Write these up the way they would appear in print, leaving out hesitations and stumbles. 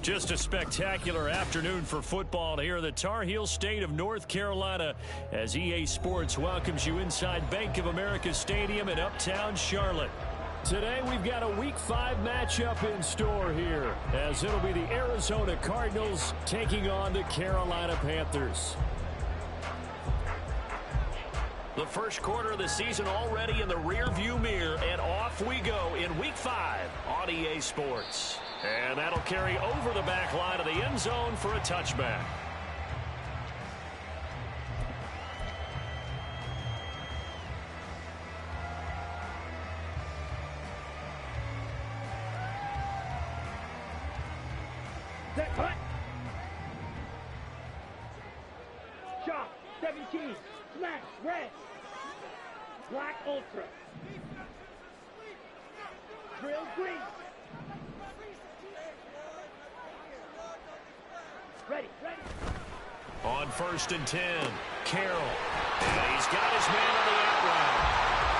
Just a spectacular afternoon for football here in the Tar Heel state of North Carolina as EA Sports welcomes you inside Bank of America Stadium in uptown Charlotte. Today we've got a Week 5 matchup in store here as it'll be the Arizona Cardinals taking on the Carolina Panthers. The first quarter of the season already in the rearview mirror, and off we go in Week 5 on EA Sports. And that'll carry over the back line of the end zone for a touchback. Chop, 17, slash, red, black ultra, drill green. Ready. On 1st and 10, Carroll. And he's got his man on the out route.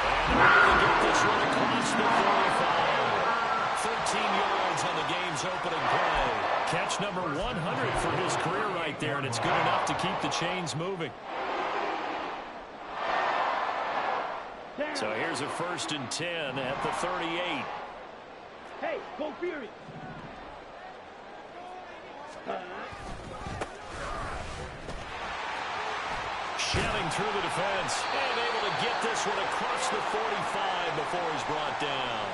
And they're going to get this one across the 45. 13 yards on the game's opening play. Catch number 100 for his career right there, and it's good enough to keep the chains moving. So here's a 1st and 10 at the 38. Hey, go Fury. Shelling through the defense and able to get this one across the 45 before he's brought down.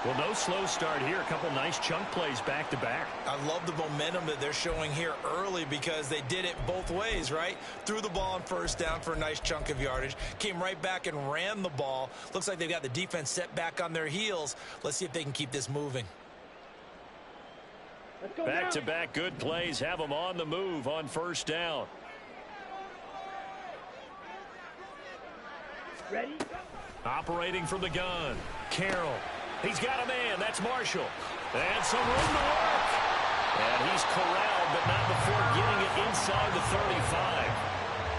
Well, no slow start here. A couple nice chunk plays back-to-back. I love the momentum that they're showing here early because they did it both ways, right? Threw the ball on 1st down for a nice chunk of yardage. Came right back and ran the ball. Looks like they've got the defense set back on their heels. Let's see if they can keep this moving. Back-to-back good plays have them on the move on 1st down. Ready? Operating from the gun, Carroll. He's got a man. That's Marshall. And some room to work. And he's corralled, but not before getting it inside the 35.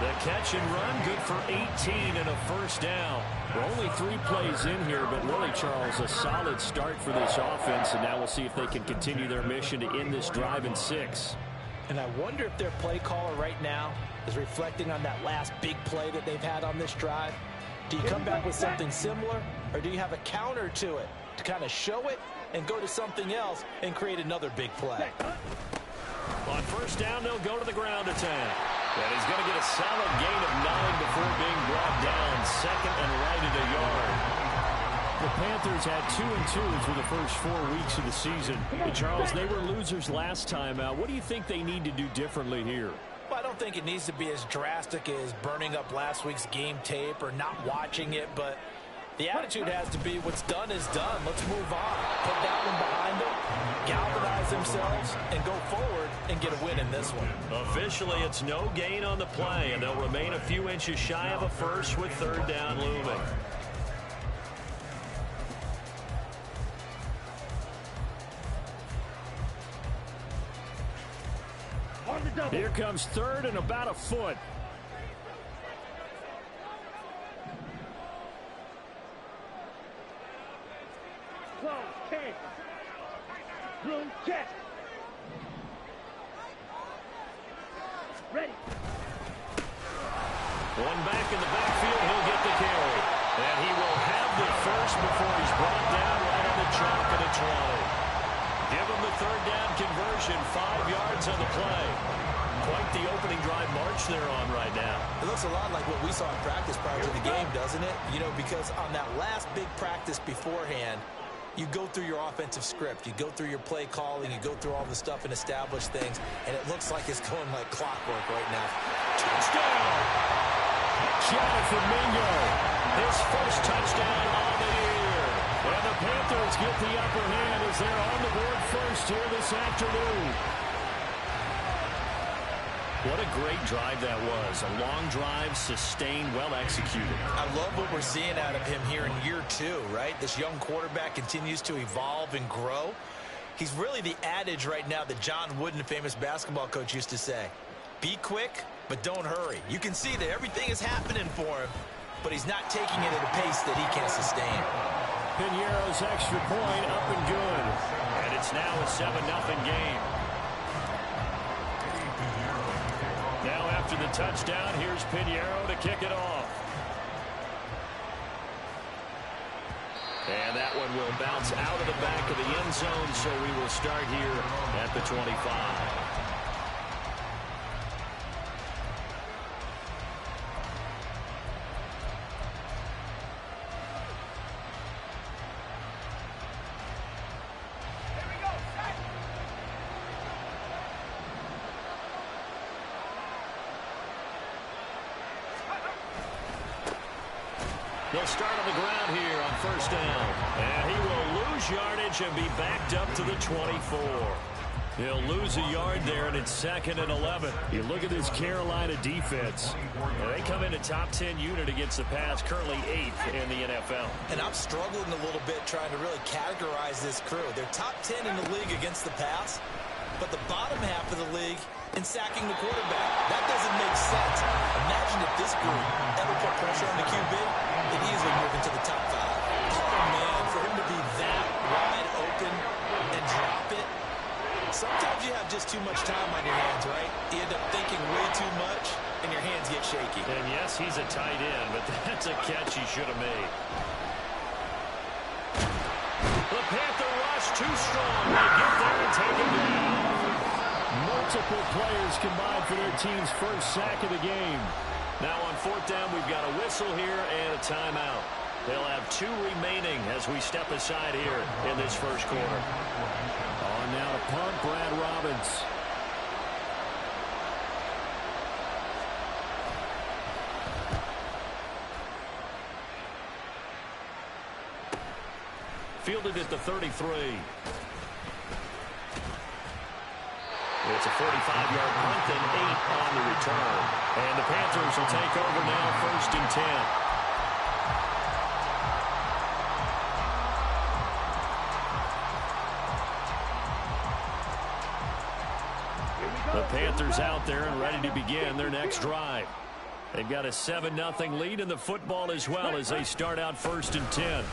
The catch and run, good for 18 and a 1st down. We're only 3 plays in here, but really, Charles, a solid start for this offense. And now we'll see if they can continue their mission to end this drive in 6. And I wonder if their play caller right now is reflecting on that last big play that they've had on this drive. Do you come back with something similar, or do you have a counter to it to kind of show it and go to something else and create another big play? On 1st down, they'll go to the ground attack. And he's going to get a solid gain of 9 before being brought down. 2nd and right at a yard. The Panthers had 2-2 through the first 4 weeks of the season. And Charles, they were losers last time out. What do you think they need to do differently here? Well, I don't think it needs to be as drastic as burning up last week's game tape or not watching it, but the attitude has to be what's done is done. Let's move on. Put that one behind them, galvanize themselves, and go forward and get a win in this one. Officially, it's no gain on the play, and they'll remain a few inches shy of a first with 3rd down looming. Here comes 3rd and about a foot. Blue check. Ready. One back in the backfield, he'll get the carry. And he will have the first before he's brought down right on the chalk of the 20. Give him the 3rd down conversion, 5 yards on the play. Quite the opening drive march they're on right now. It looks a lot like what we saw in practice prior to the game, doesn't it? You know, because on that last big practice beforehand, you go through your offensive script, you go through your play calling, you go through all the stuff and establish things, and it looks like it's going like clockwork right now. Touchdown! Jonathan Mingo, his first touchdown on the year. Panthers get the upper hand as they're on the board first here this afternoon. What a great drive that was. A long drive, sustained, well executed. I love what we're seeing out of him here in year 2, right? This young quarterback continues to evolve and grow. He's really the adage right now that John Wooden, famous basketball coach, used to say. Be quick, but don't hurry. You can see that everything is happening for him, but he's not taking it at a pace that he can't sustain. Piñeiro's extra point up and good. And it's now a 7-0 game. Now after the touchdown, here's Piñeiro to kick it off. And that one will bounce out of the back of the end zone, so we will start here at the 25. They'll start on the ground here on first down. And he will lose yardage and be backed up to the 24. He'll lose a yard there, and it's 2nd and 11. You look at this Carolina defense. They come in a top 10 unit against the pass, currently 8th in the NFL. And I'm struggling a little bit trying to really categorize this crew. They're top 10 in the league against the pass, but the bottom half of the league in sacking the quarterback. That doesn't make sense. Imagine if this group ever put pressure on the QB, they'd easily move into the top 5. Oh, man, for him to be that wide open and drop it. Sometimes you have just too much time on your hands, right? You end up thinking way too much, and your hands get shaky. And yes, he's a tight end, but that's a catch he should have made. The Panther rush too strong. They get there and take him down. Multiple players combined for their team's first sack of the game. Now on 4th down, we've got a whistle here and a timeout. They'll have 2 remaining as we step aside here in this first quarter. On now to punt, Brad Robbins. Fielded at the 33. It's a 45-yard punt and 8 on the return. And the Panthers will take over now, 1st and 10. The Panthers out there and ready to begin their next drive. They've got a 7-0 lead in the football as well as they start out 1st and 10.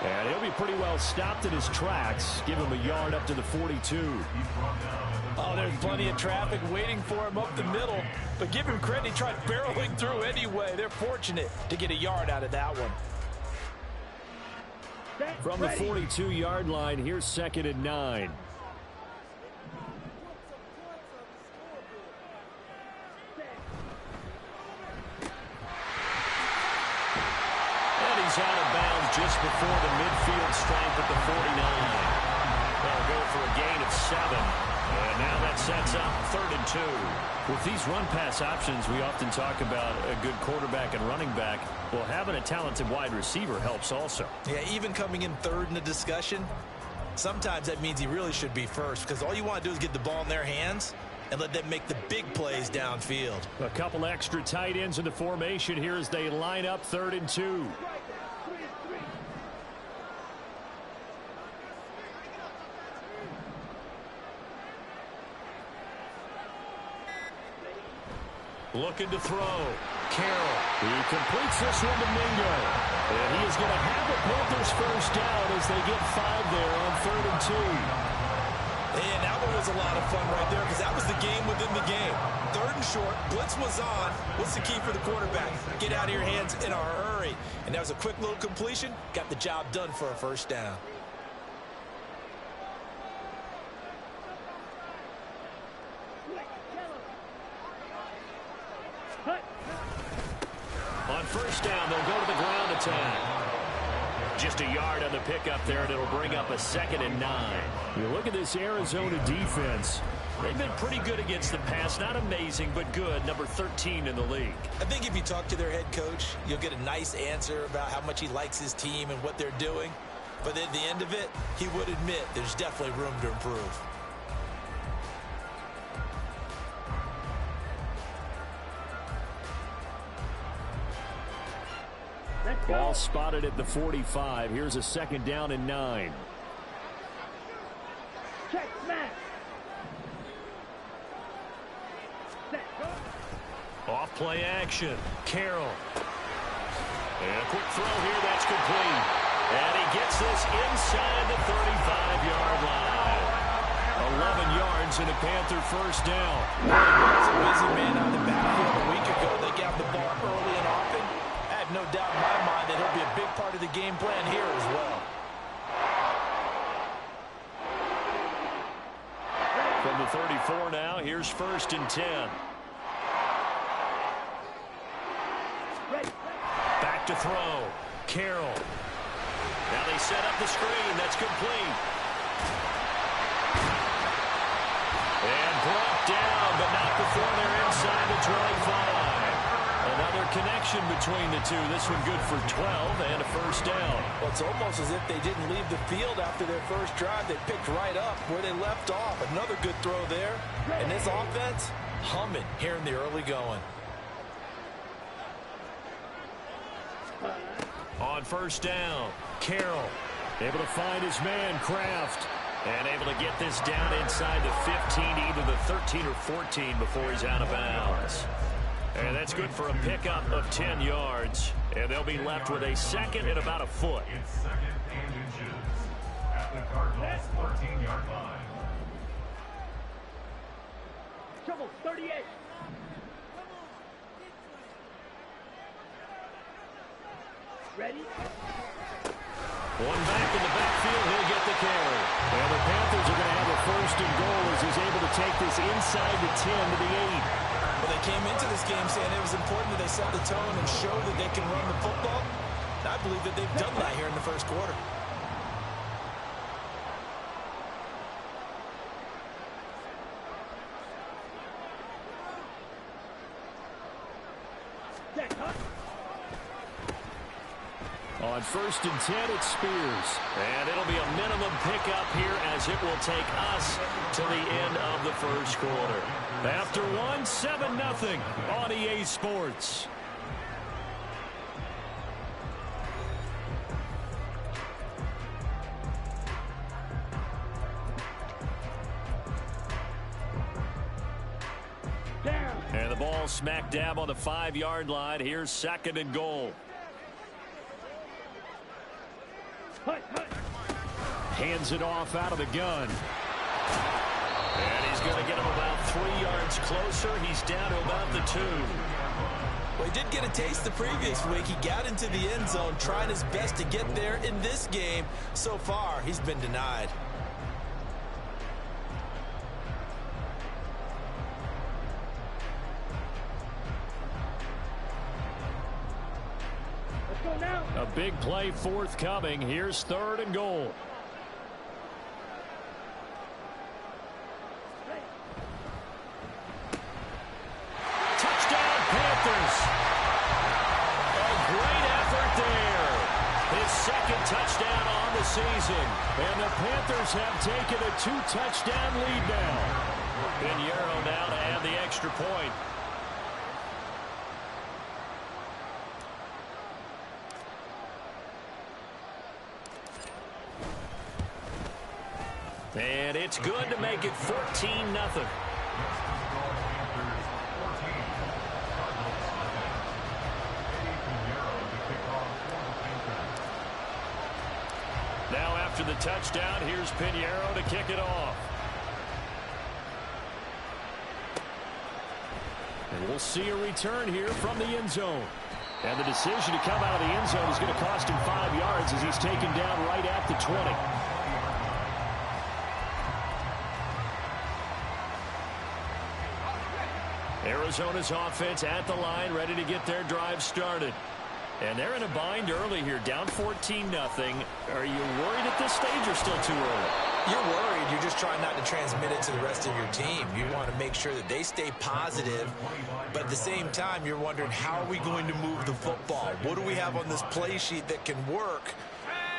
And he'll be pretty well stopped in his tracks. Give him a yard up to the 42. Oh, there's plenty of traffic waiting for him up the middle. But give him credit, he tried barreling through anyway. They're fortunate to get a yard out of that one. From the 42-yard line, here's 2nd and 9. Out of bounds just before the midfield stripe at the 49. They'll go for a gain of 7. And now that sets up 3rd and 2. With these run-pass options, we often talk about a good quarterback and running back. Well, having a talented wide receiver helps also. Yeah, even coming in 3rd in the discussion, sometimes that means he really should be first because all you want to do is get the ball in their hands and let them make the big plays downfield. A couple extra tight ends in the formation here as they line up 3rd and 2. Looking to throw. Carroll. He completes this one to Mingo. And he is going to have the Panthers first down as they get 5 there on 3rd and 2. And that one was a lot of fun right there because that was the game within the game. 3rd and short. Blitz was on. What's the key for the quarterback? Get out of your hands in a hurry. And that was a quick little completion. Got the job done for a first down. On first down, they'll go to the ground attack. Just a yard on the pickup there, and it'll bring up a 2nd and 9. You look at this Arizona defense. They've been pretty good against the pass. Not amazing, but good. Number 13 in the league. I think if you talk to their head coach, you'll get a nice answer about how much he likes his team and what they're doing. But at the end of it, he would admit there's definitely room to improve. Ball spotted at the 45. Here's a 2nd down and 9. Check, smash. Off play action. Carroll. And a quick throw here. That's complete. And he gets this inside the 35-yard line. 11 yards and a Panther first down. It's a busy man out of the backfield a week ago. They got the ball early and often. I have no doubt in my mind that he'll be a big part of the game plan here as well. From the 34 now, here's 1st and 10. Back to throw. Carroll. Now they set up the screen. That's complete. And brought down, but not before they're inside the 25. Another connection between the two. This one good for 12 and a first down. Well, it's almost as if they didn't leave the field after their first drive. They picked right up where they left off. Another good throw there. And this offense, humming here in the early going. On first down, Carroll. Able to find his man, Kraft. And able to get this down inside the 15, either the 13 or 14 before he's out of bounds. And that's good for a pickup of 10 yards. And they'll be left with a 2nd and about a foot. It's 2nd and inches at the Cardinals 14-yard line. Trouble, 38. Ready? One back in the backfield, he'll get the carry. And the Panthers are going to have a 1st and goal as he's able to take this inside the 10 to the 8. Well, they came into this game saying it was important that they set the tone and show that they can run the football. And I believe that they've done that here in the first quarter. On 1st and 10, it's Spears. And it'll be a minimum pickup here as it will take us to the end of the first quarter. After 1, 7-0 on EA Sports. Down. And the ball smack dab on the 5-yard line. Here's 2nd and goal. Hands it off out of the gun. And he's going to get him about 3 yards closer. He's down to about the 2. Well, he did get a taste the previous week. He got into the end zone, trying his best to get there in this game. So far, he's been denied. Let's go now. A big play forthcoming. Here's 3rd and goal. Touchdown, Panthers. A great effort there. His 2nd touchdown on the season. And the Panthers have taken a 2-touchdown lead now. Pinheiro now to add the extra point. And it's good to make it 14-0. Now after the touchdown, here's Pinheiro to kick it off. And we'll see a return here from the end zone. And the decision to come out of the end zone is going to cost him 5 yards as he's taken down right at the 20. Arizona's offense at the line, ready to get their drive started. And they're in a bind early here, down 14-0. Are you worried at this stage or still too early? You're worried. You're just trying not to transmit it to the rest of your team. You want to make sure that they stay positive, but at the same time, you're wondering, how are we going to move the football? What do we have on this play sheet that can work?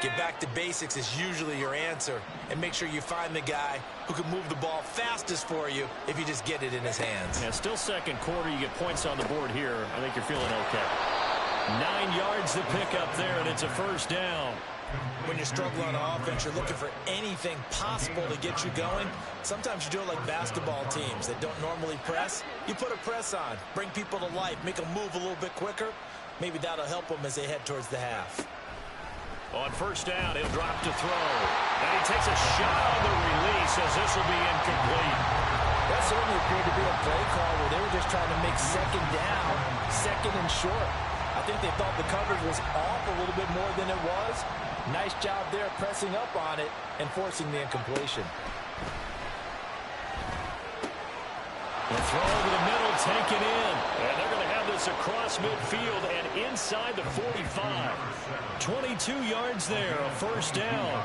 Get back to basics is usually your answer, and make sure you find the guy who can move the ball fastest for you if you just get it in his hands. Yeah, still second quarter. You get points on the board here. I think you're feeling okay. 9 yards to pick up there, and it's a first down. When you're struggling on offense, you're looking for anything possible to get you going. Sometimes you do it like basketball teams that don't normally press. You put a press on, bring people to life, make them move a little bit quicker. Maybe that'll help them as they head towards the half. On first down, he'll drop to throw. And he takes a shot on the release as this will be incomplete. That certainly appeared to be a play call where they were just trying to make second down, second and short. I think they thought the coverage was off a little bit more than it was. Nice job there pressing up on it and forcing the incompletion. The throw over the middle, taken in. And they're going to have this across midfield and inside the 45. 22 yards there, a first down.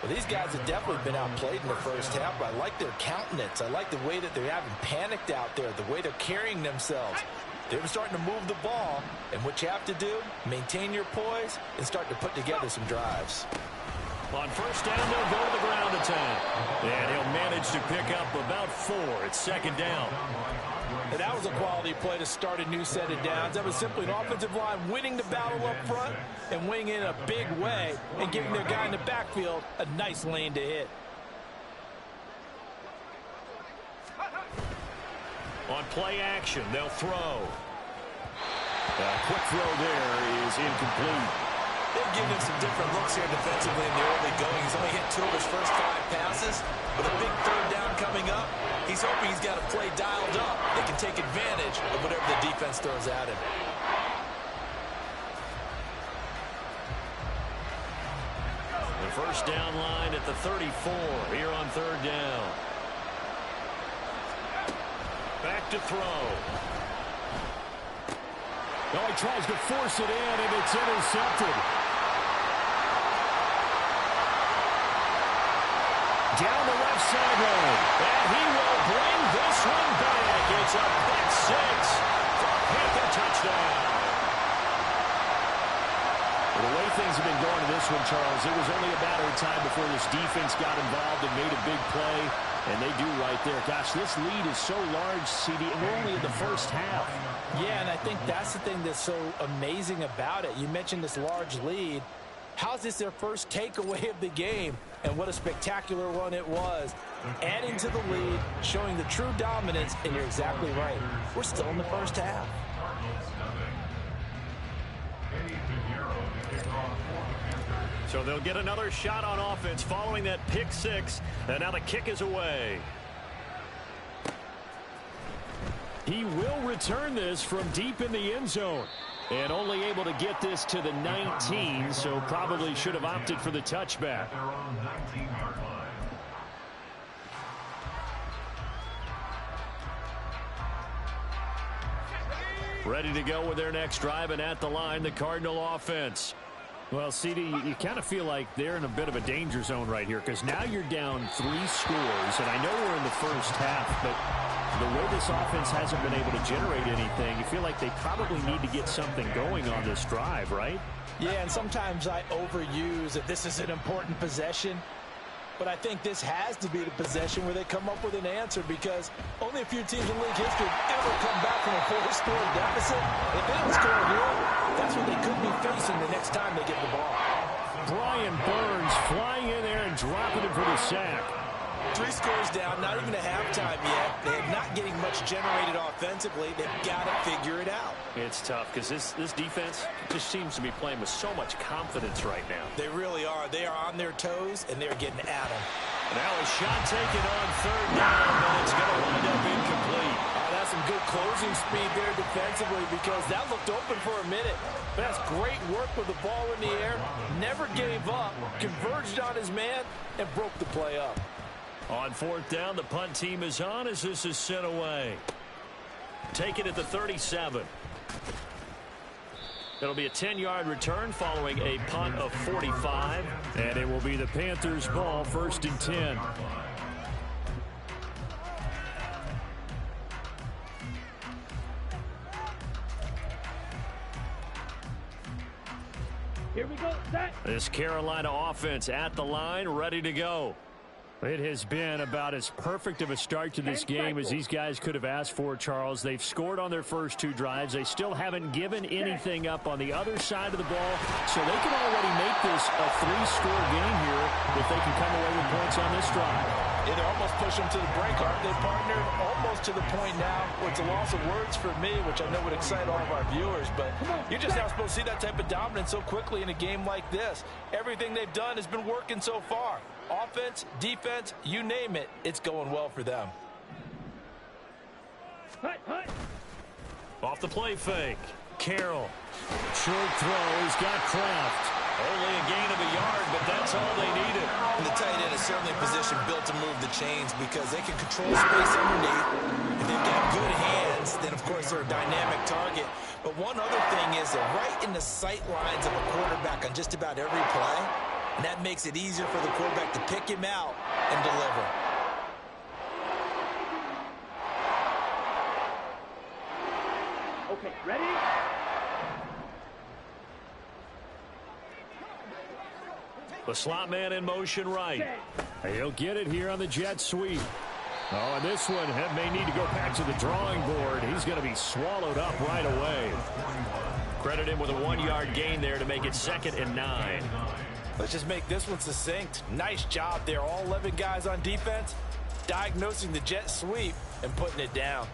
Well, these guys have definitely been outplayed in the first half, but I like their countenance. I like the way that they're having panicked out there, the way they're carrying themselves. They're starting to move the ball, and what you have to do, maintain your poise and start to put together some drives. On first down, they'll go to the ground attack. And he'll manage to pick up about 4. It's second down. And that was a quality play to start a new set of downs. That was simply an offensive line winning the battle up front and winning in a big way and giving their guy in the backfield a nice lane to hit. On play action, they'll throw. A quick throw there is incomplete. They've given him some different looks here defensively in the early going. He's only hit 2 of his first 5 passes. With a big third down coming up, he's hoping he's got a play dialed up that can take advantage of whatever the defense throws at him. The first down line at the 34 here on third down. Back to throw. Oh, he tries to force it in, and it's intercepted. Down the left sideline. And he will bring this one back. It's a pick 6 for a Panther touchdown. Well, the way things have been going to this one, Charles, it was only a matter of time before this defense got involved and made a big play. And they do right there. Gosh, this lead is so large, CD, and we're only in the first half. Yeah, and I think that's the thing that's so amazing about it. You mentioned this large lead. How's this their first takeaway of the game? And what a spectacular one it was. Adding to the lead, showing the true dominance, and you're exactly right. We're still in the first half. So they'll get another shot on offense following that pick 6. And now the kick is away. He will return this from deep in the end zone. And only able to get this to the 19, so probably should have opted for the touchback. Their own 19-yard line. Ready to go with their next drive, and at the line, the Cardinal offense. Well, CD, you kind of feel like they're in a bit of a danger zone right here because now you're down 3 scores, and I know we're in the first half, but the way this offense hasn't been able to generate anything, you feel like they probably need to get something going on this drive, right? Yeah, and sometimes I overuse that this is an important possession. But I think this has to be the possession where they come up with an answer because only a few teams in league history have ever come back from a 4-score deficit. If they don't score here, that's what they could be facing the next time they get the ball. Brian Burns flying in there and dropping it for the sack. 3 scores down, not even a halftime yet. They're not getting much generated offensively. They've got to figure it out. It's tough because this defense just seems to be playing with so much confidence right now. They really are. They are on their toes, and they're getting at them. Now a shot taken on third down, and it's going to wind up incomplete. That's some good closing speed there defensively because that looked open for a minute. But that's great work with the ball in the air. Never gave up, converged on his man, and broke the play up. On fourth down, the punt team is on as this is sent away. Take it at the 37. It'll be a 10-yard return following a punt of 45. And it will be the Panthers' ball, 1st and 10. Here we go. Set. This Carolina offense at the line, ready to go. It has been about as perfect of a start to this game as these guys could have asked for, Charles. They've scored on their first 2 drives. They still haven't given anything up on the other side of the ball, so they can already make this a 3-score game here if they can come away with points on this drive. Yeah, they're almost pushing them to the break, aren't they, partner? Almost to the point now where it's a loss of words for me, which I know would excite all of our viewers, but you're just not supposed to see that type of dominance so quickly in a game like this. Everything they've done has been working so far. Offense, defense, you name it, it's going well for them. Hut, hut. Off the play fake. Carroll. Short throw. He's got Kraft. Only a gain of a yard, but that's all they needed. And the tight end is certainly a position built to move the chains because they can control space underneath. If they've got good hands, then, of course, they're a dynamic target. But one other thing is they're right in the sight lines of a quarterback on just about every play. And that makes it easier for the quarterback to pick him out and deliver. Okay, ready? The slot man in motion right. He'll get it here on the jet sweep. Oh, and this one may need to go back to the drawing board. He's going to be swallowed up right away. Credit him with a 1-yard gain there to make it 2nd and 9. Let's just make this one succinct. Nice job there. All 11 guys on defense diagnosing the jet sweep and putting it down.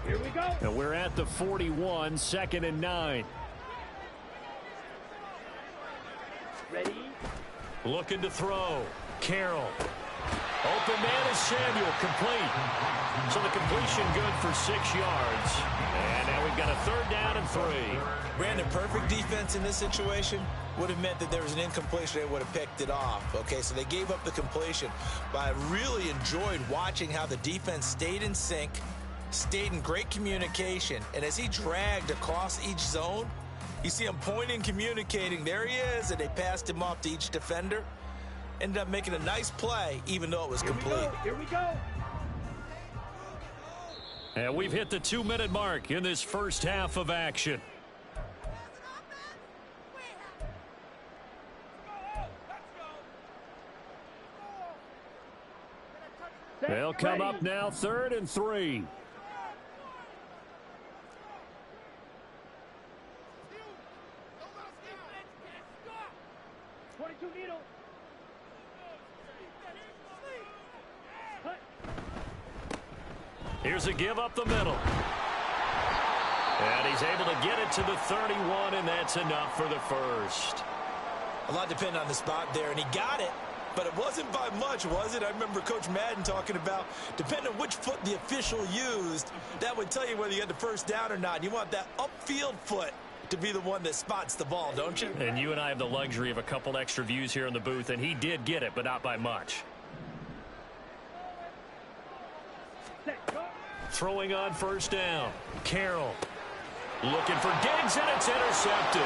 Here we go. And we're at the 41, 2nd and 9. Ready? Looking to throw. Carroll. Open man is Samuel, complete. So the completion good for 6 yards. And now we've got a 3rd down and 3. Brandon, perfect defense in this situation would have meant that there was an incompletion. They would have picked it off. Okay, so they gave up the completion. But I really enjoyed watching how the defense stayed in sync, stayed in great communication. And as he dragged across each zone, you see him pointing, communicating. There he is, and they passed him off to each defender. Ended up making a nice play, even though it was complete. Here we go. And we've hit the 2-minute mark in this first half of action. They'll come up now, 3rd and 3. 22 needle. Here's a give up the middle. And he's able to get it to the 31, and that's enough for the first. A lot depended on the spot there, and he got it. But it wasn't by much, was it? I remember Coach Madden talking about, depending on which foot the official used, that would tell you whether you had the first down or not. You want that upfield foot to be the one that spots the ball, don't you? And you and I have the luxury of a couple extra views here in the booth, and he did get it, but not by much. Throwing on 1st down. Carroll looking for Diggs, and it's intercepted.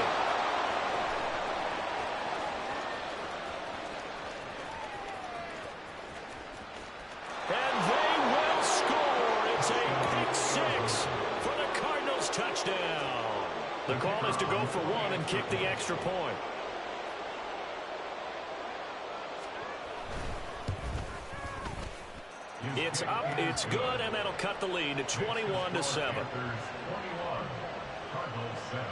And they will score. It's a pick 6 for the Cardinals touchdown. The call is to go for 1 and kick the extra point. It's up, it's good, and that'll cut the lead to 21-7. Cardinals 21, Cardinals 7.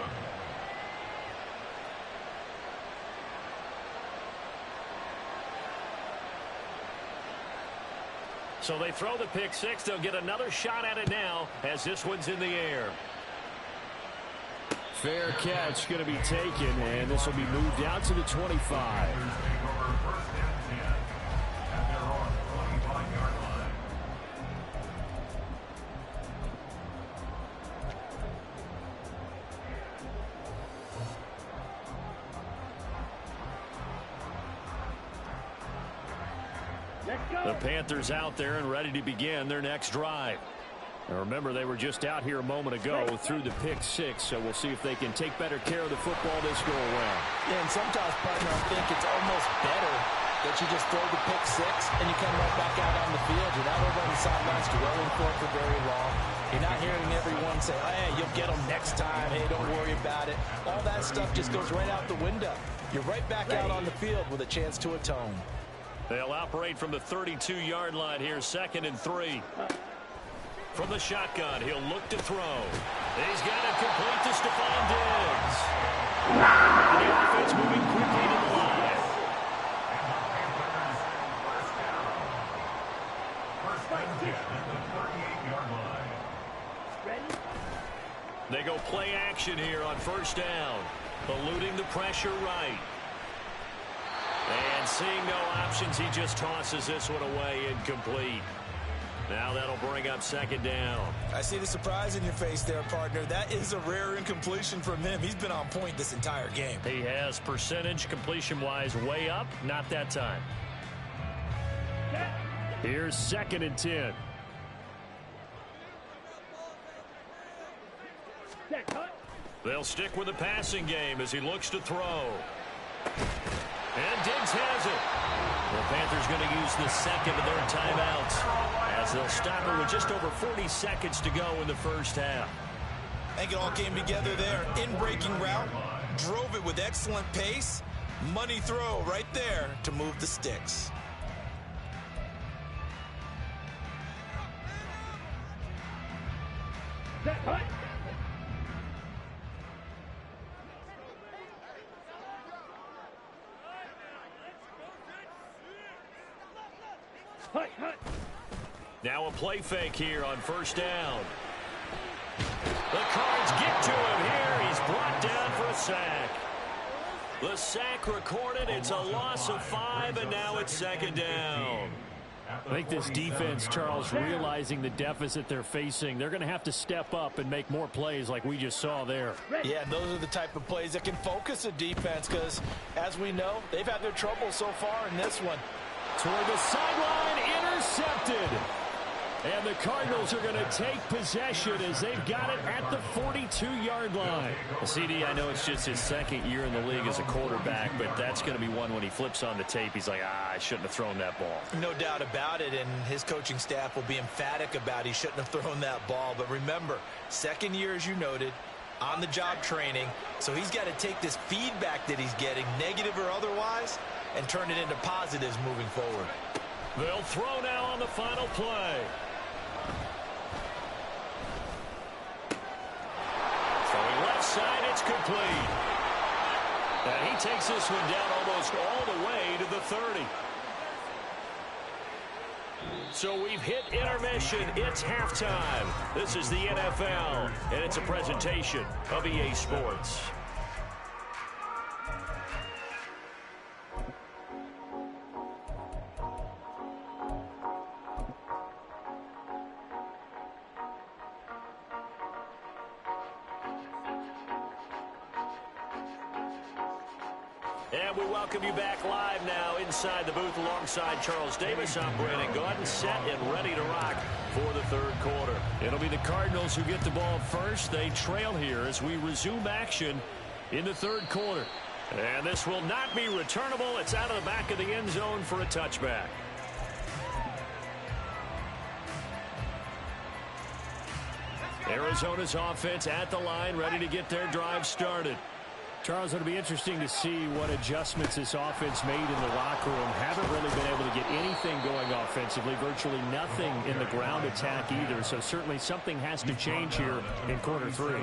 So they throw the pick 6. They'll get another shot at it now as this one's in the air. Fair catch going to be taken, and this will be moved out to the 25. The Panthers out there and ready to begin their next drive. Now remember, they were just out here a moment ago through the pick six, so we'll see if they can take better care of the football this go around. Yeah, and sometimes, partner, I think it's almost better that you just throw the pick six and you come right back out on the field. You're not over on the sidelines dwelling for it for very long. You're not hearing everyone say, oh, hey, you'll get them next time. Hey, don't worry about it. All that stuff just goes right out the window. You're right back out on the field with a chance to atone. They'll operate from the 32-yard line here, 2nd and 3. From the shotgun, he'll look to throw. He's got it complete to Stephon Diggs. And the offense moving quickly to the line. First and 10 at the 38-yard line. Ready? They go play action here on 1st down. Eluding the pressure right. And seeing no options, he just tosses this one away incomplete. Now that'll bring up 2nd down. I see the surprise in your face there, partner. That is a rare incompletion from him. He's been on point this entire game. He has percentage completion-wise way up. Not that time. Here's 2nd and 10. Set, cut. They'll stick with the passing game as he looks to throw. And Diggs has it. The Panthers going to use the second of their timeouts as they'll stop it with just over 40 seconds to go in the first half. I think it all came together there. In-breaking route, drove it with excellent pace. Money throw right there to move the sticks. Set, cut. Hut, hut. Now a play fake here on 1st down. The Cards get to him here. He's brought down for a sack. The sack recorded. It's a loss of 5, and now it's 2nd down. I think this defense, Charles, realizing the deficit they're facing, they're going to have to step up and make more plays like we just saw there. Yeah, those are the type of plays that can focus a defense because, as we know, they've had their trouble so far in this one. Toward the sideline, intercepted. And the Cardinals are going to take possession as they've got it at the 42-yard line. Well, CD, I know it's just his 2nd year in the league as a quarterback, but that's going to be one when he flips on the tape. He's like, I shouldn't have thrown that ball. No doubt about it, and his coaching staff will be emphatic about he shouldn't have thrown that ball. But remember, 2nd year, as you noted, on-the-job training, so he's got to take this feedback that he's getting, negative or otherwise, and turn it into positives moving forward. They'll throw now on the final play. Throwing left side, it's complete. And he takes this one down almost all the way to the 30. So we've hit intermission. It's halftime. This is the NFL, and it's a presentation of EA Sports. And we welcome you back live now inside the booth alongside Charles Davis. I'm Brandon Gaudin, set and ready to rock for the 3rd quarter. It'll be the Cardinals who get the ball first. They trail here as we resume action in the 3rd quarter. And this will not be returnable. It's out of the back of the end zone for a touchback. Arizona's offense at the line, ready to get their drive started. Charles, it'll be interesting to see what adjustments this offense made in the locker room. Haven't really been able to get anything going offensively, virtually nothing in the ground attack either. So certainly something has to change here in quarter 3.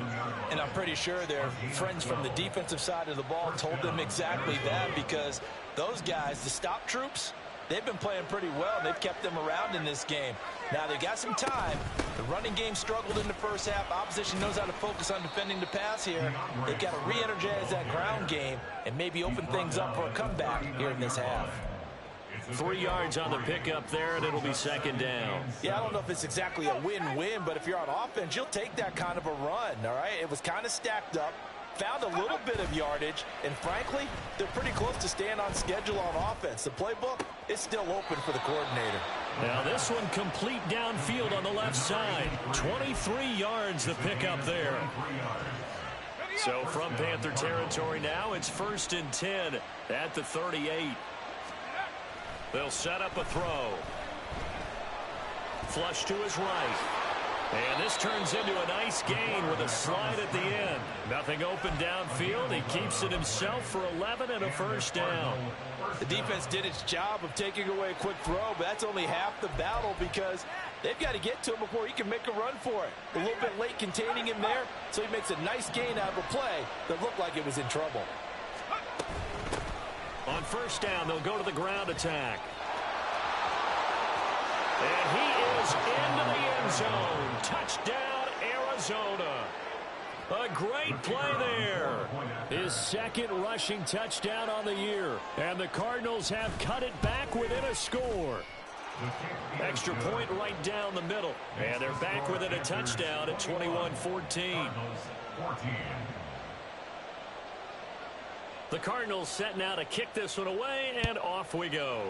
And I'm pretty sure their friends from the defensive side of the ball told them exactly that, because those guys, the stop troops, they've been playing pretty well. They've kept them around in this game. Now, they've got some time. The running game struggled in the first half. Opposition knows how to focus on defending the pass here. They've got to re-energize that ground game and maybe open things up for a comeback here in this half. 3 yards on the pickup there, and it'll be 2nd down. Yeah, I don't know if it's exactly a win-win, but if you're on offense, you'll take that kind of a run, all right? It was kind of stacked up. found a little bit of yardage, and frankly, they're pretty close to staying on schedule on offense. The playbook is still open for the coordinator. Now this one complete downfield on the left side. 23 yards the pickup there. So from Panther territory now, it's 1st and 10 at the 38. They'll set up a throw. Flush to his right. And this turns into a nice gain with a slide at the end. Nothing open downfield. He keeps it himself for 11 and a first down. The defense did its job of taking away a quick throw, but that's only half the battle because they've got to get to him before he can make a run for it. A little bit late containing him there, so he makes a nice gain out of a play that looked like it was in trouble. On first down, they'll go to the ground attack. And he is into the end zone. Touchdown, Arizona. A great play there. His second rushing touchdown on the year. And the Cardinals have cut it back within a score. Extra point right down the middle. And they're back within a touchdown at 21-14. The Cardinals set now to kick this one away, and off we go.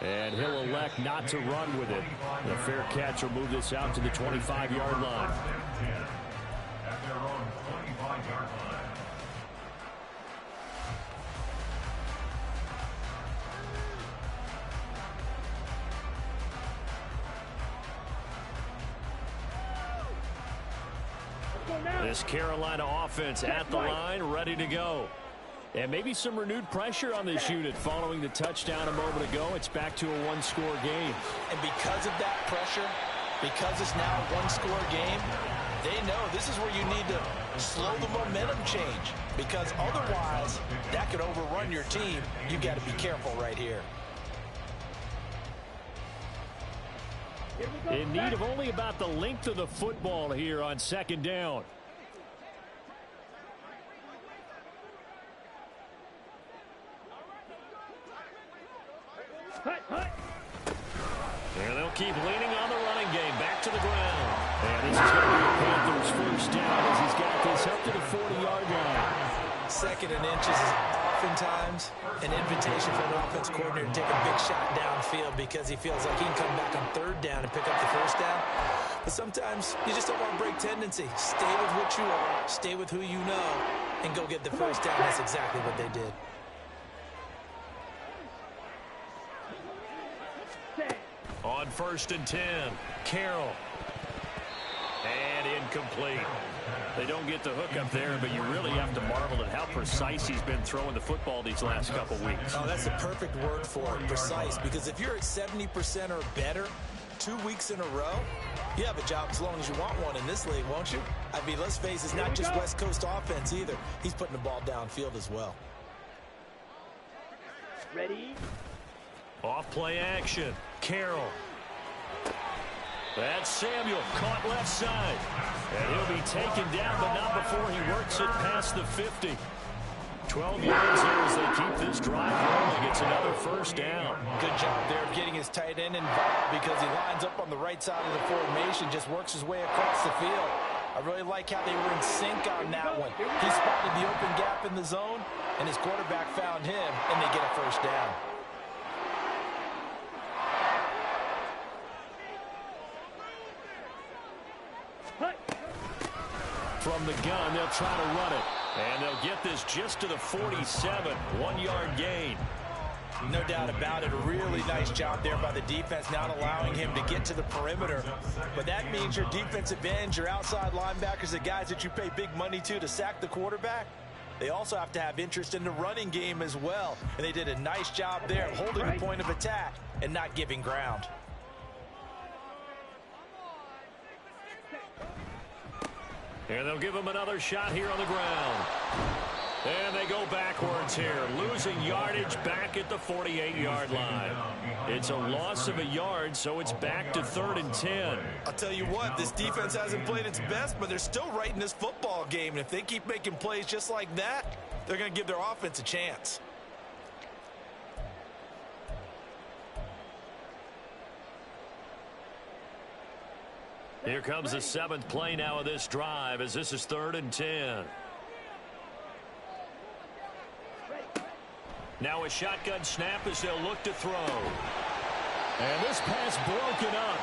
And he'll elect not to run with it. The fair catch will move this out to the 25-yard line. At their own 25-yard line. This Carolina offense at the line, ready to go. And maybe some renewed pressure on this unit following the touchdown a moment ago. It's back to a one-score game. And because of that pressure, because it's now a one-score game, they know this is where you need to slow the momentum change. Because otherwise, that could overrun your team. You've got to be careful right here. In need of only about the length of the football here on second down. And they'll keep leaning on the running game. Back to the ground. And this is going to be a Panthers first down as he's got this up to the 40-yard line. 2nd and inches is oftentimes an invitation for an offense coordinator to take a big shot downfield because he feels like he can come back on 3rd down and pick up the first down. But sometimes you just don't want to break tendency. Stay with what you are, stay with who you know, and go get the first down. That's exactly what they did. On 1st and 10, Carroll. And incomplete. They don't get the hook up there, but you really have to marvel at how precise he's been throwing the football these last couple weeks. Oh, that's the perfect word for it, precise, because if you're at 70% or better 2 weeks in a row, you have a job as long as you want one in this league, won't you? I mean, let's face it, it's not just West Coast offense either. He's putting the ball downfield as well. Ready? Off play action. Carroll. That's Samuel caught left side. And he'll be taken down, but not before he works it past the 50. 12 yards here as they keep this drive rolling. It's another first down. Good job there of getting his tight end involved because he lines up on the right side of the formation, just works his way across the field. I really like how they were in sync on that one. He spotted the open gap in the zone, and his quarterback found him, and they get a first down. From the gun, they'll try to run it. And they'll get this just to the 47. 1-yard gain. No doubt about it. A really nice job there by the defense, not allowing him to get to the perimeter. But that means your defensive ends, your outside linebackers, the guys that you pay big money to sack the quarterback, they also have to have interest in the running game as well. And they did a nice job there of holding the point of attack and not giving ground. And they'll give him another shot here on the ground. And they go backwards here, losing yardage back at the 48-yard line. It's a loss of a yard, so it's back to 3rd and 10. I'll tell you what, this defense hasn't played its best, but they're still right in this football game. And if they keep making plays just like that, they're going to give their offense a chance. Here comes the 7th play now of this drive as this is 3rd and 10. Now a shotgun snap as they'll look to throw. And this pass broken up.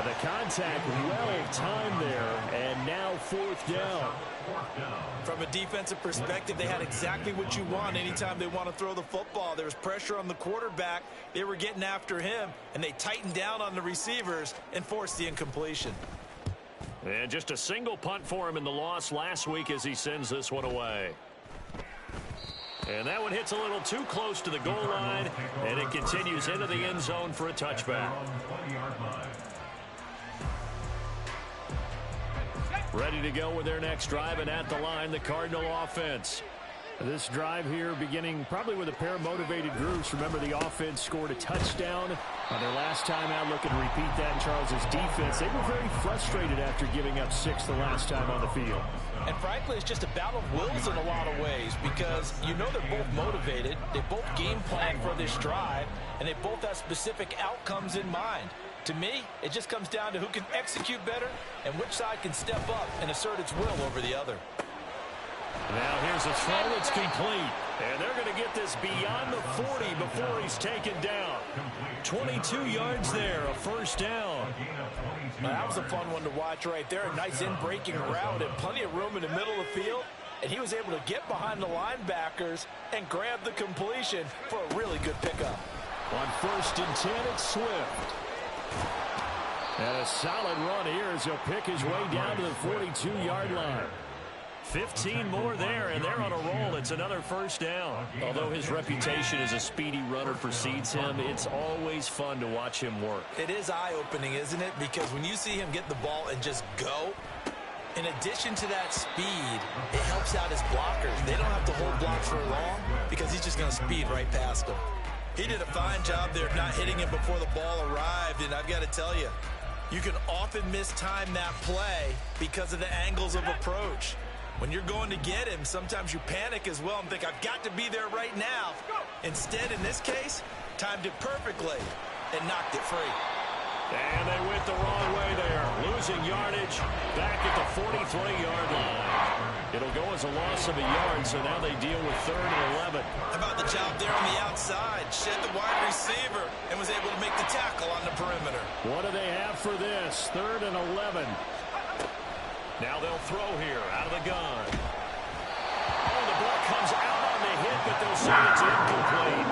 The contact well timed there, and now 4th down. From a defensive perspective, they had exactly what you want anytime they want to throw the football. There was pressure on the quarterback. They were getting after him, and they tightened down on the receivers and forced the incompletion. And just a single punt for him in the loss last week as he sends this one away. And that one hits a little too close to the goal line, and it continues into the end zone for a touchback. Ready to go with their next drive, and at the line, the Cardinal offense. This drive here beginning probably with a pair of motivated groups. Remember, the offense scored a touchdown on their last time out. Looking to repeat that in Charles's defense. They were very frustrated after giving up 6 the last time on the field. And frankly, it's just a battle of wills in a lot of ways because you know they're both motivated. They both game plan for this drive, and they both have specific outcomes in mind. To me, it just comes down to who can execute better and which side can step up and assert its will over the other. Now here's a throw that's complete. And they're going to get this beyond the 40 before he's taken down. 22 yards there, a 1st down. Now, that was a fun one to watch right there. A nice in-breaking route and plenty of room in the middle of the field. And he was able to get behind the linebackers and grab the completion for a really good pickup. On 1st and 10, it's Swift. And a solid run here as he'll pick his way down to the 42-yard line. 15 more there, and they're on a roll. It's another 1st down. Although his reputation as a speedy runner precedes him, it's always fun to watch him work. It is eye-opening, isn't it? Because when you see him get the ball and just go, in addition to that speed, it helps out his blockers. They don't have to hold blocks for long because he's just going to speed right past them. He did a fine job there of not hitting him before the ball arrived, and I've got to tell you, you can often mistime that play because of the angles of approach. When you're going to get him, sometimes you panic as well and think, I've got to be there right now. Instead, in this case, timed it perfectly and knocked it free. And they went the wrong way there. Losing yardage back at the 43-yard line. It'll go as a loss of a yard, so now they deal with 3rd and 11. How about the job there on the outside? Shed the wide receiver and was able to make the tackle on the perimeter. What do they have for this? 3rd and 11. Now they'll throw here out of the gun. Oh, the ball comes out on the hit, but they'll say it's incomplete.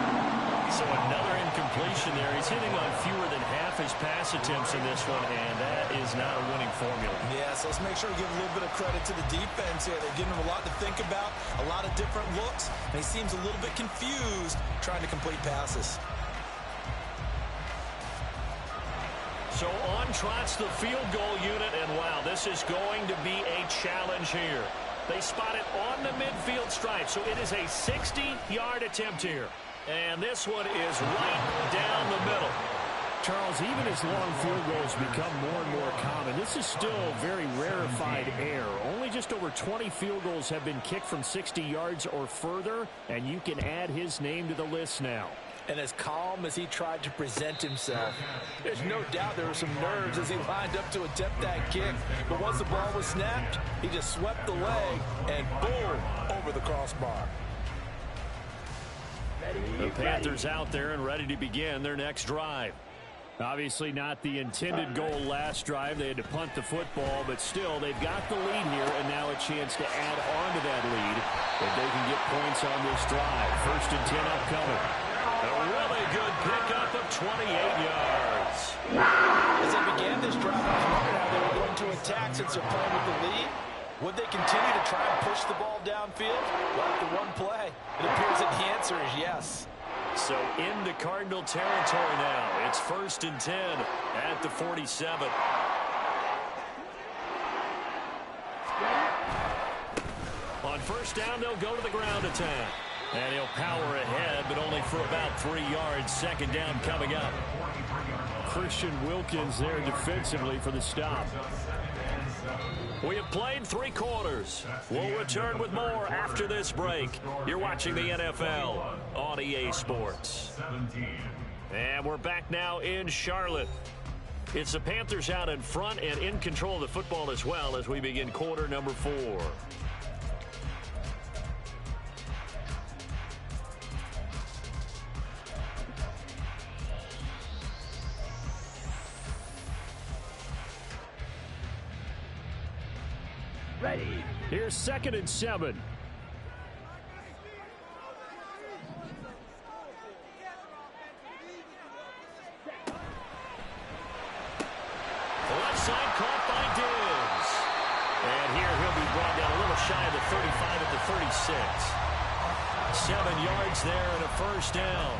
So another incompletion there. He's hitting on fewer than half his pass attempts in this one, and that is not a winning formula. Yeah, so let's make sure we give a little bit of credit to the defense here. They're giving him a lot to think about, a lot of different looks, and he seems a little bit confused trying to complete passes. So on trots the field goal unit, and wow, this is going to be a challenge here. They spot it on the midfield stripe, so it is a 60-yard attempt here. And this one is right down the middle. Charles, even as long field goals become more and more common, this is still very rarefied air. Only just over 20 field goals have been kicked from 60 yards or further, and you can add his name to the list now. And as calm as he tried to present himself, there's no doubt there were some nerves as he lined up to attempt that kick. But once the ball was snapped, he just swept the leg and boom, over the crossbar. The Panthers out there and ready to begin their next drive. Obviously not the intended goal last drive. They had to punt the football, but still they've got the lead here and now a chance to add on to that lead if they can get points on this drive. 1st and 10 upcoming. A really good pickup of 28 yards. As they began this drive, I was wondering how they were going to attack since they're playing with the lead. Would they continue to try and push the ball downfield? Well, after one play, it appears that the answer is yes. So into Cardinal territory now. It's 1st and 10 at the 47. On 1st down, they'll go to the ground attack. And he'll power ahead, but only for about 3 yards. 2nd down coming up. Christian Wilkins there defensively for the stop. We have played 3 quarters. We'll return with more after this break. You're watching the NFL on EA Sports. And we're back now in Charlotte. It's the Panthers out in front and in control of the football as well as we begin quarter number 4. Ready. Here's 2nd and 7. Left side caught by Diggs. And here he'll be brought down a little shy of the 35 at the 36. 7 yards there and a first down.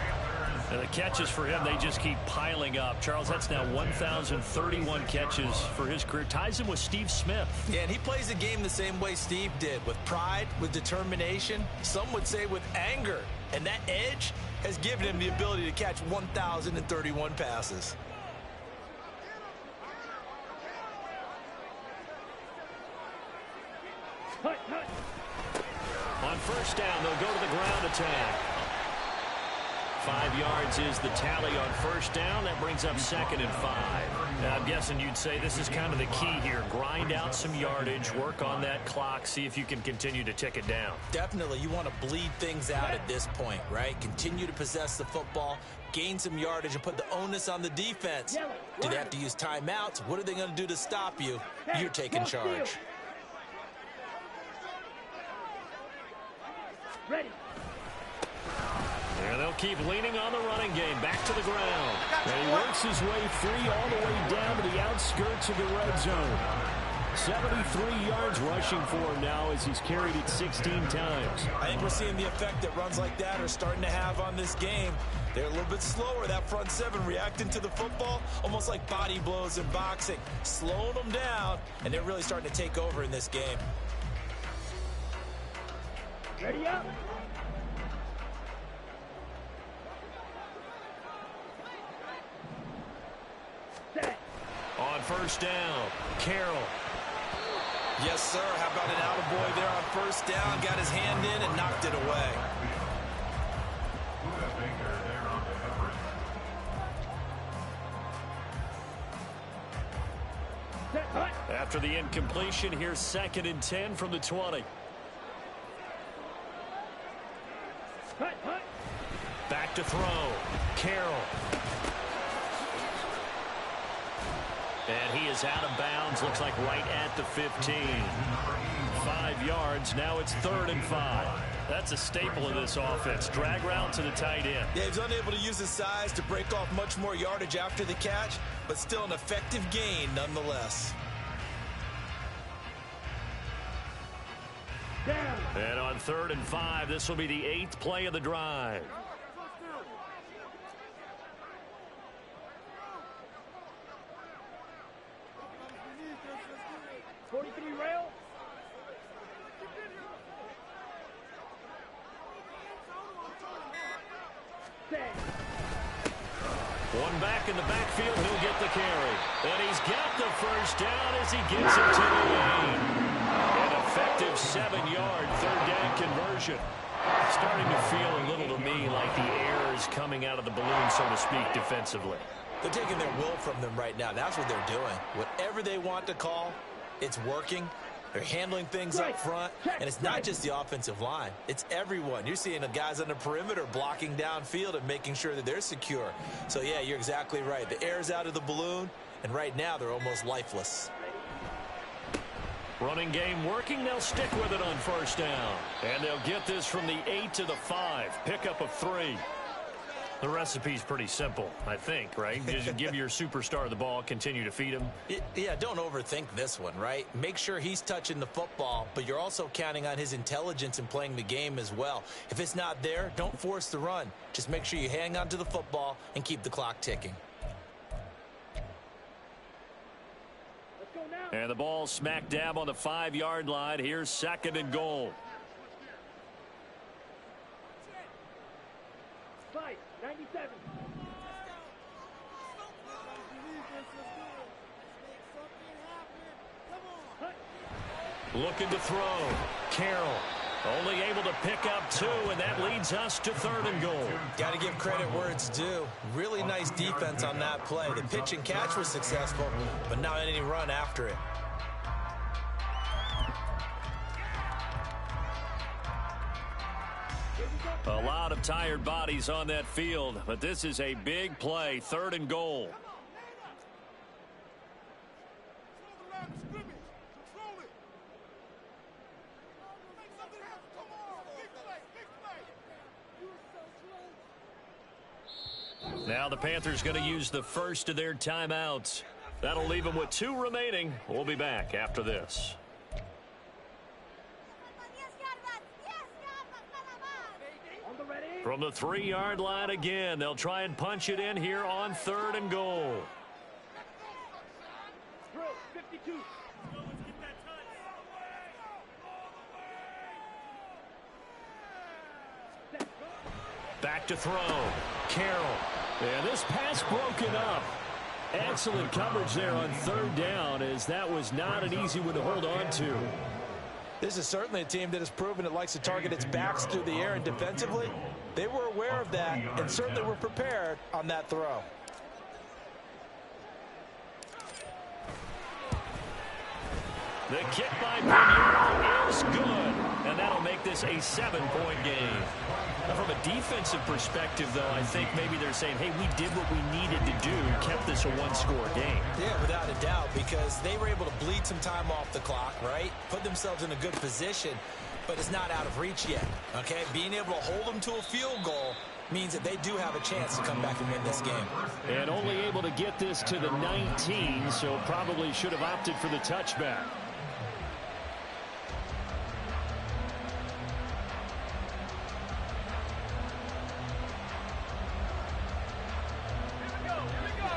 And the catches for him, they just keep piling up. Charles, that's now 1,031 catches for his career. Ties him with Steve Smith. Yeah, and he plays the game the same way Steve did, with pride, with determination, some would say with anger. And that edge has given him the ability to catch 1,031 passes. On first down, they'll go to the ground attack. 5 yards is the tally on first down. That brings up 2nd and 5. Now, I'm guessing you'd say this is kind of the key here. Grind out some yardage, work on that clock, see if you can continue to tick it down. Definitely, you want to bleed things out at this point, right? Continue to possess the football, gain some yardage, and put the onus on the defense. Do they have to use timeouts? What are they going to do to stop you? You're taking charge. Ready. And they'll keep leaning on the running game. Back to the ground. And he works his way free all the way down to the outskirts of the red zone. 73 yards rushing for him now as he's carried it 16 times. I think we're seeing the effect that runs like that are starting to have on this game. They're a little bit slower, that front 7, reacting to the football, almost like body blows in boxing, slowing them down, and they're really starting to take over in this game. Ready up. Set. On first down, Carroll. Yes, sir. How about an attaboy there on first down? Got his hand in and knocked it away. Set. Hut. After the incompletion, here's 2nd and 10 from the 20. Hut. Hut. Back to throw, Carroll. And he is out of bounds, looks like right at the 15. 5 yards, now it's 3rd and 5. That's a staple of this offense. Drag route to the tight end. Yeah, he's unable to use his size to break off much more yardage after the catch, but still an effective gain nonetheless. Down. And on 3rd and 5, this will be the 8th play of the drive. Rail. Set. One back in the backfield, he'll get the carry. And he's got the first down as he gets it to the lane. An effective 7-yard 3rd down conversion. Starting to feel a little to me like the air is coming out of the balloon, so to speak, defensively. They're taking their will from them right now. That's what they're doing. Whatever they want to call, it's working. They're handling things up front, and it's not just the offensive line. It's everyone. You're seeing the guys on the perimeter blocking downfield and making sure that they're secure. So, yeah, you're exactly right. The air's out of the balloon, and right now they're almost lifeless. Running game working. They'll stick with it on first down. And they'll get this from the 8 to the 5. Pickup of 3. The recipe's pretty simple, I think, right? Just give your superstar the ball, continue to feed him. Yeah, don't overthink this one, right? Make sure he's touching the football, but you're also counting on his intelligence in playing the game as well. If it's not there, don't force the run. Just make sure you hang on to the football and keep the clock ticking. Let's go now. And the ball smack dab on the 5-yard line. Here's 2nd and goal. 97. Looking to throw. Carroll. Only able to pick up 2, and that leads us to 3rd and goal. Got to give credit where it's due. Really nice defense on that play. The pitch and catch was successful, but not any run after it. A lot of tired bodies on that field, but this is a big play. 3rd and goal. Now the Panthers going to use the first of their timeouts. That'll leave them with 2 remaining. We'll be back after this. From the 3-yard line again, they'll try and punch it in here on 3rd and goal. Drill 52. Back to throw. Carroll. And this pass broken up. Excellent coverage there on 3rd down, as that was not an easy one to hold on to. This is certainly a team that has proven it likes to target its backs through the air, and defensively, they were aware of that and certainly were prepared on that throw. The kick by Pinheiro is good, and that'll make this a 7-point game. Now, from a defensive perspective, though, I think maybe they're saying, hey, we did what we needed to do, kept this a 1-score game. Yeah, without a doubt, because they were able to bleed some time off the clock, right? Put themselves in a good position, but it's not out of reach yet, okay? Being able to hold them to a field goal means that they do have a chance to come back and win this game. And only able to get this to the 19, so probably should have opted for the touchback.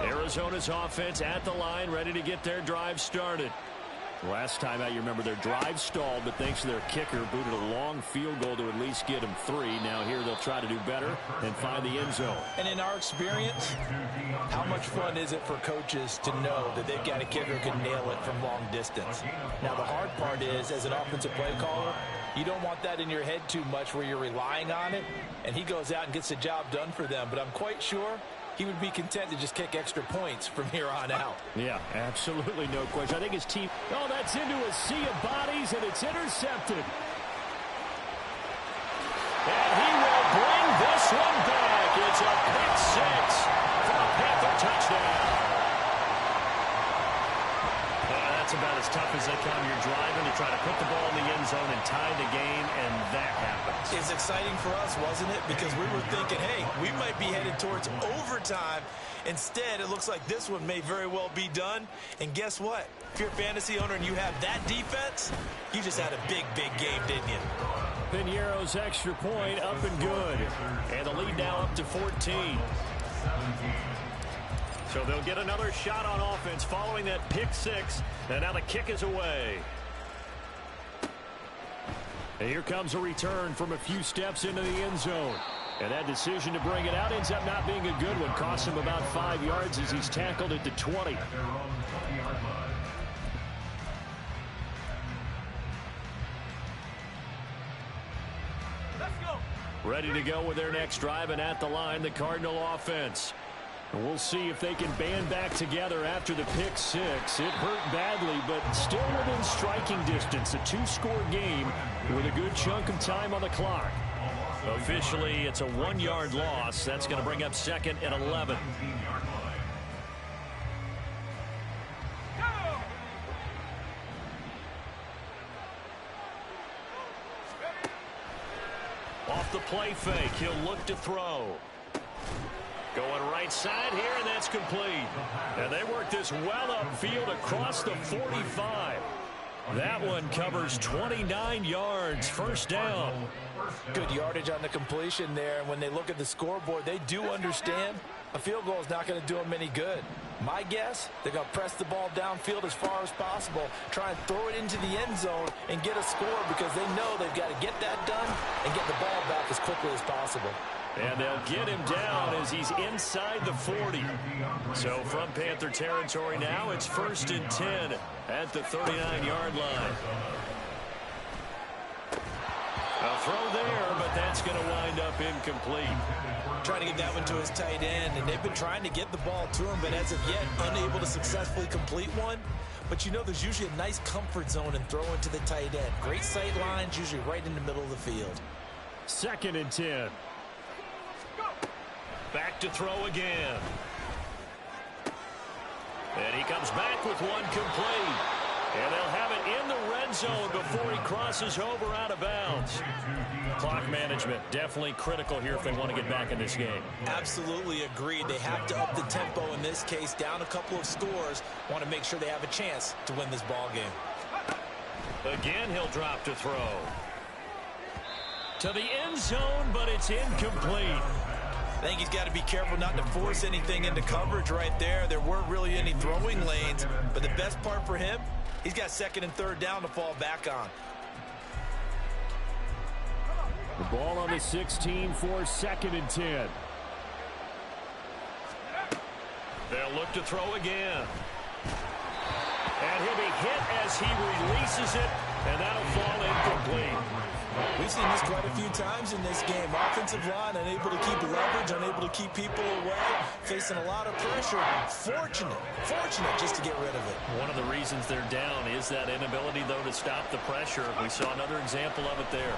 Arizona's offense at the line, ready to get their drive started. Last time out, you remember their drive stalled, but thanks to their kicker, booted a long field goal to at least get them 3. Now here they'll try to do better and find the end zone. And in our experience, how much fun is it for coaches to know that they've got a kicker who can nail it from long distance? Now the hard part is, as an offensive play caller, you don't want that in your head too much where you're relying on it, and he goes out and gets the job done for them. But I'm quite sure he would be content to just kick extra points from here on out. Yeah, absolutely no question. I think his team, oh, that's into a sea of bodies, and it's intercepted. And he will bring this one back. It's a pick 6 for a Panther touchdown. That's about as tough as they come. You're driving to try to put the ball in the end zone and tie the game, and that happens. It's exciting for us, wasn't it? Because we were thinking, hey, we might be headed towards overtime. Instead, it looks like this one may very well be done. And guess what? If you're a fantasy owner and you have that defense, you just had a big, big game, didn't you? Pinheiro's extra point up and good. And the lead now up to 14. So they'll get another shot on offense following that pick 6. And now the kick is away. And here comes a return from a few steps into the end zone. And that decision to bring it out ends up not being a good one. Costs him about 5 yards as he's tackled at the 20. Ready to go with their next drive, and at the line, the Cardinal offense. And we'll see if they can band back together after the pick 6. It hurt badly, but still within striking distance. A 2-score game with a good chunk of time on the clock. Officially, it's a 1-yard loss. That's going to bring up 2nd and 11. Off the play fake, he'll look to throw. Going right side here, and that's complete. And they work this well upfield across the 45. That one covers 29 yards. First down. Good yardage on the completion there. And when they look at the scoreboard, they do understand a field goal is not going to do them any good. My guess, they're going to press the ball downfield as far as possible, try and throw it into the end zone and get a score, because they know they've got to get that done and get the ball back as quickly as possible. And they'll get him down as he's inside the 40. So from Panther territory now, it's 1st and 10 at the 39-yard line. A throw there, but that's going to wind up incomplete. Trying to get that one to his tight end, and they've been trying to get the ball to him, but as of yet, unable to successfully complete one. But you know there's usually a nice comfort zone in throwing to the tight end. Great sight lines, usually right in the middle of the field. 2nd and 10. Back to throw again. And he comes back with one complete. And they'll have it in the red zone before he crosses over out of bounds. Clock management definitely critical here if they want to get back in this game. Absolutely agreed. They have to up the tempo in this case, down a couple of scores. Want to make sure they have a chance to win this ball game. Again, he'll drop to throw. To the end zone, but it's incomplete. I think he's got to be careful not to force anything into coverage right there. There weren't really any throwing lanes, but the best part for him, he's got 2nd and 3rd down to fall back on. The ball on the 16 for 2nd and 10. They'll look to throw again. And he'll be hit as he releases it, and that'll fall incomplete. We've seen this quite a few times in this game. Offensive line unable to keep leverage, unable to keep people away, facing a lot of pressure. Fortunate just to get rid of it. One of the reasons they're down is that inability, though, to stop the pressure. We saw another example of it there.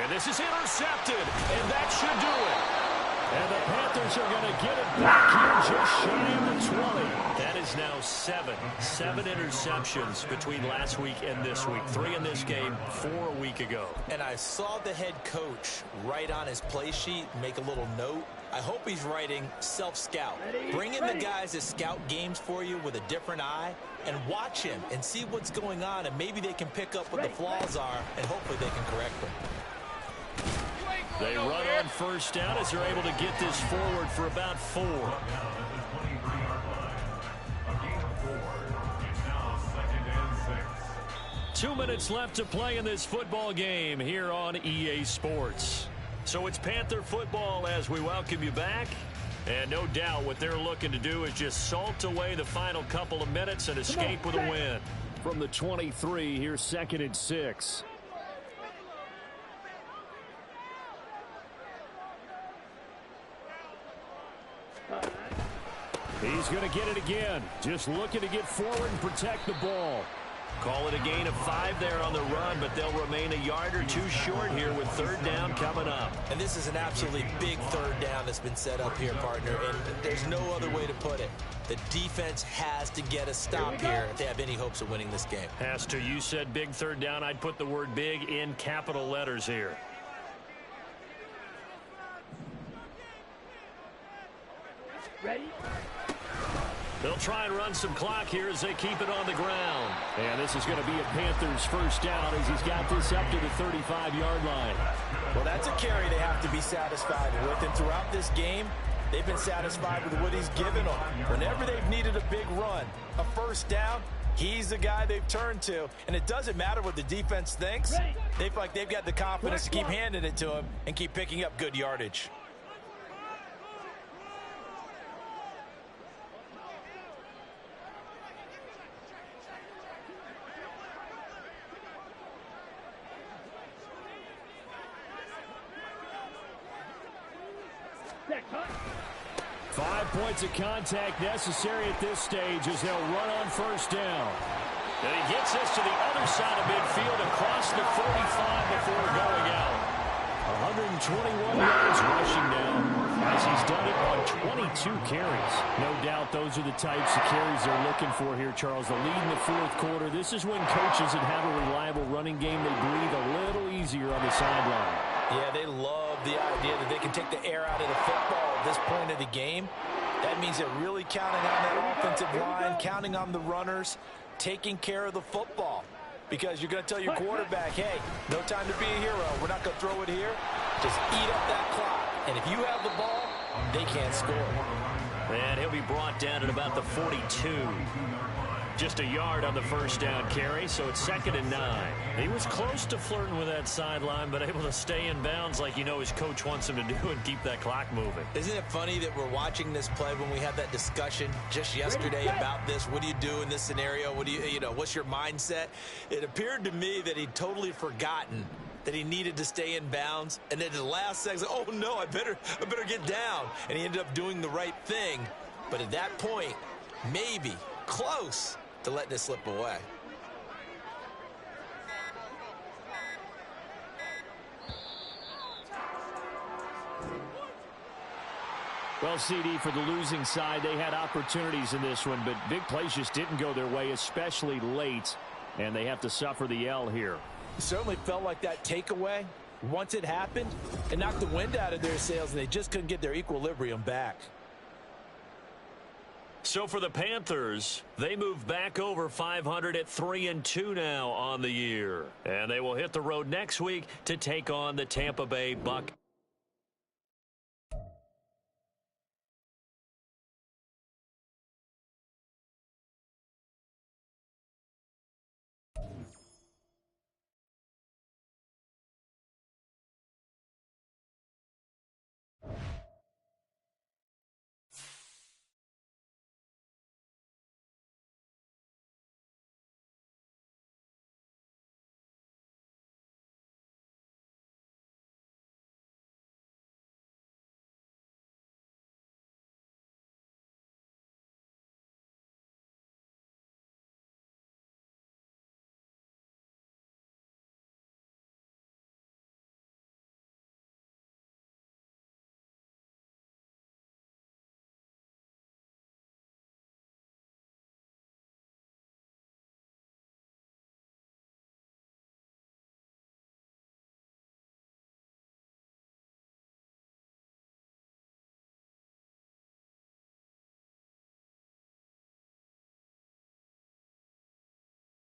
And this is intercepted, and that should do it. And the Panthers are going to get it back here just shy of the 20. That is now 7 interceptions between last week and this week. 3 in this game, 4 a week ago. And I saw the head coach write on his play sheet, make a little note. I hope he's writing self-scout. Bring in the guys that scout games for you with a different eye and watch him and see what's going on, and maybe they can pick up what the flaws are, and hopefully they can correct them. They run on 1st down as they're able to get this forward for about 4. 2 minutes left to play in this football game here on EA Sports. So it's Panther football as we welcome you back. And no doubt what they're looking to do is just salt away the final couple of minutes and escape with a win. From the 23, here's 2nd and 6. He's going to get it again. Just looking to get forward and protect the ball. Call it a gain of 5 there on the run, but they'll remain a yard or 2 short here with 3rd down coming up. And this is an absolutely big 3rd down that's been set up here, partner, and there's no other way to put it. The defense has to get a stop here if they have any hopes of winning this game. Has to. You said big 3rd down. I'd put the word big in capital letters here. Ready? They'll try and run some clock here as they keep it on the ground. And this is going to be a Panthers 1st down as he's got this up to the 35-yard line. Well, that's a carry they have to be satisfied with. And throughout this game, they've been satisfied with what he's given them. Whenever they've needed a big run, a 1st down, he's the guy they've turned to. And it doesn't matter what the defense thinks. They feel like they've got the confidence to keep handing it to him and keep picking up good yardage. Five points of contact necessary at this stage as they'll run on 1st down. And he gets this to the other side of midfield across the 45 before going out. 121 yards rushing now as he's done it on 22 carries. No doubt those are the types of carries they're looking for here, Charles. The lead in the 4th quarter. This is when coaches that have a reliable running game, they breathe a little easier on the sideline. Yeah, they love the idea that they can take the air out of the football at this point of the game. That means they're really counting on that offensive line, counting on the runners, taking care of the football. Because you're going to tell your quarterback, hey, no time to be a hero. We're not going to throw it here. Just eat up that clock. And if you have the ball, they can't score. And he'll be brought down at about the 42. Just a yard on the 1st down carry, so it's 2nd and 9. He was close to flirting with that sideline, but able to stay in bounds like you know his coach wants him to do and keep that clock moving. Isn't it funny that we're watching this play when we had that discussion just yesterday about this? What do you do in this scenario? What do you know, what's your mindset? It appeared to me that he'd totally forgotten that he needed to stay in bounds, and then at the last second, oh no, I better get down. And he ended up doing the right thing. But at that point, maybe close to letting it slip away. Well, CD, for the losing side, they had opportunities in this one, but big plays just didn't go their way, especially late, and they have to suffer the L here. It certainly felt like that takeaway, once it happened, it knocked the wind out of their sails, and they just couldn't get their equilibrium back. So for the Panthers, they move back over 500 at 3-2 now on the year. And they will hit the road next week to take on the Tampa Bay Buccaneers.